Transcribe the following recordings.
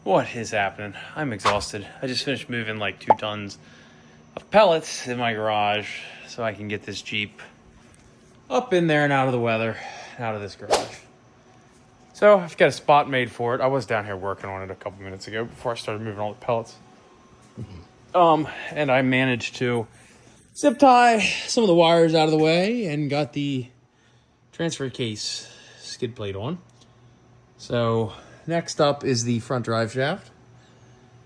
What is happening? I'm exhausted. I just finished moving like 2 tons of pellets in my garage so I can get this Jeep up in there and out of the weather, out of this garage. So I've got a spot made for it. I was down here working on it a couple minutes ago before I started moving all the pellets. And I managed to zip tie some of the wires out of the way and got the transfer case skid plate on. So next up is the front drive shaft,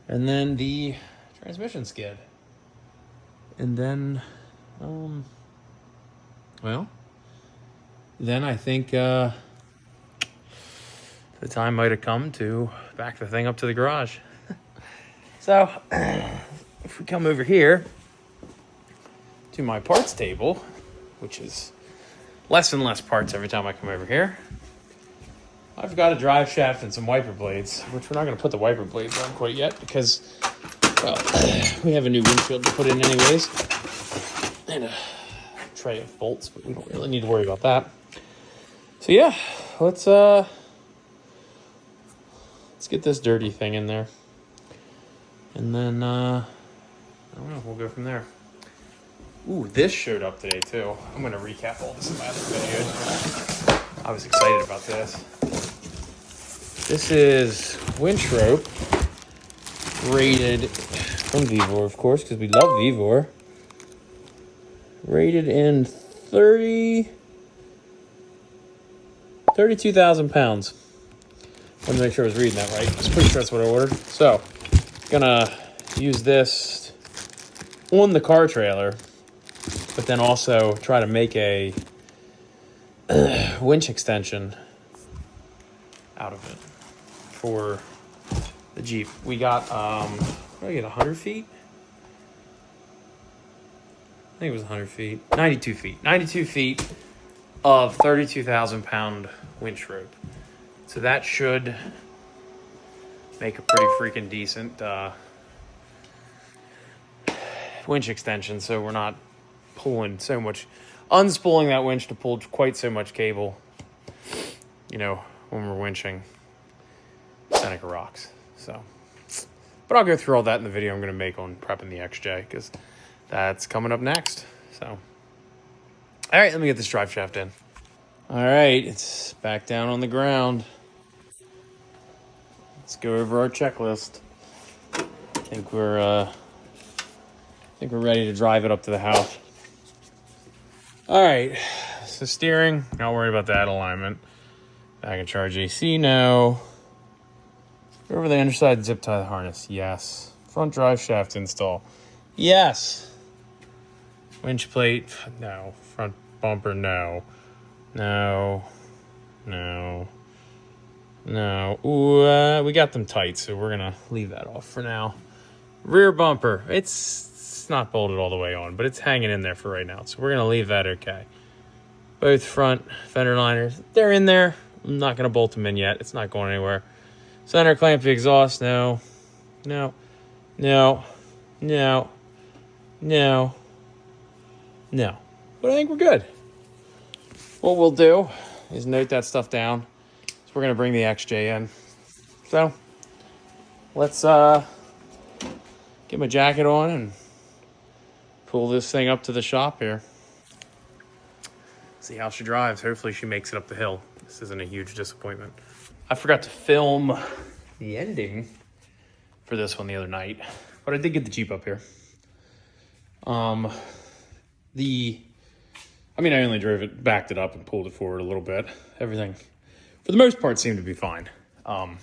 and then the transmission skid. And then, then I think the time might have come to back the thing up to the garage. So if we come over here to my parts table, which is less and less parts every time I come over here, I've got a drive shaft and some wiper blades, which we're not going to put the wiper blades on quite yet because, well, we have a new windshield to put in anyways. And a tray of bolts, but we don't really need to worry about that. So yeah, let's get this dirty thing in there. And then, I don't know, we'll go from there. Ooh, this showed up today too. I'm going to recap all this in my other video. I was excited about this. This is winch rope, rated from Vevor, of course, because we love Vevor. Rated in 32,000 pounds. Wanted to make sure I was reading that right. I was pretty sure that's what I ordered. So, gonna use this on the car trailer, but then also try to make a winch extension out of it for the Jeep. We got, what did I get, 100 feet? I think it was 100 feet. 92 feet. 92 feet of 32,000 pound winch rope. So that should make a pretty freaking decent winch extension, so we're not pulling so much, unspooling that winch to pull quite so much cable, you know, when we're winching Seneca rocks. So, but I'll go through all that in the video I'm going to make on prepping the XJ, because that's coming up next. So, all right, let me get this drive shaft in. All right, it's back down on the ground. Let's go over our checklist. I think we're ready to drive it up to the house. All right, so steering, not worried about that alignment. Back and charge AC, no. Over the underside, zip tie the harness, yes. Front drive shaft install, yes. Winch plate, no. Front bumper, no. No. Ooh, we got them tight, so we're gonna leave that off for now. Rear bumper, it's not bolted all the way on, but it's hanging in there for right now, so we're gonna leave that okay. Both front fender liners, they're in there. I'm not gonna bolt them in yet. It's not going anywhere. Center clamp the exhaust, no. But I think we're good. What we'll do is note that stuff down. So we're gonna bring the XJ in. So let's get my jacket on and pull this thing up to the shop here. See how she drives. Hopefully she makes it up the hill. This isn't a huge disappointment. I forgot to film the ending for this one the other night, but I did get the Jeep up here. I only drove it, backed it up and pulled it forward a little bit. Everything, for the most part, seemed to be fine. I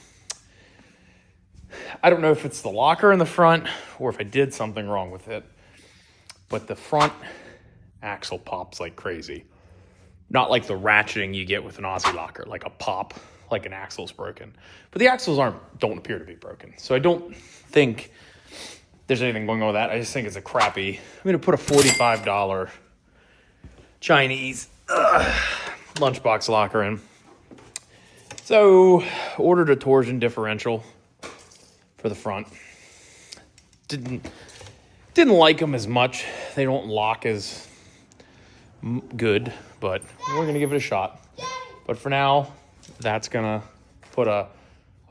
don't know if it's the locker in the front or if I did something wrong with it, but the front axle pops like crazy. Not like the ratcheting you get with an Aussie locker, like a pop, like an axle's broken. But the axles don't appear to be broken. So I don't think there's anything going on with that. I just think it's a crappy, I'm going to put a $45 Chinese lunchbox locker in. So ordered a torsion differential for the front. Didn't like them as much. They don't lock as good, but we're gonna give it a shot. But for now, that's gonna put a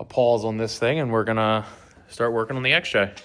a pause on this thing, and we're gonna start working on the XJ.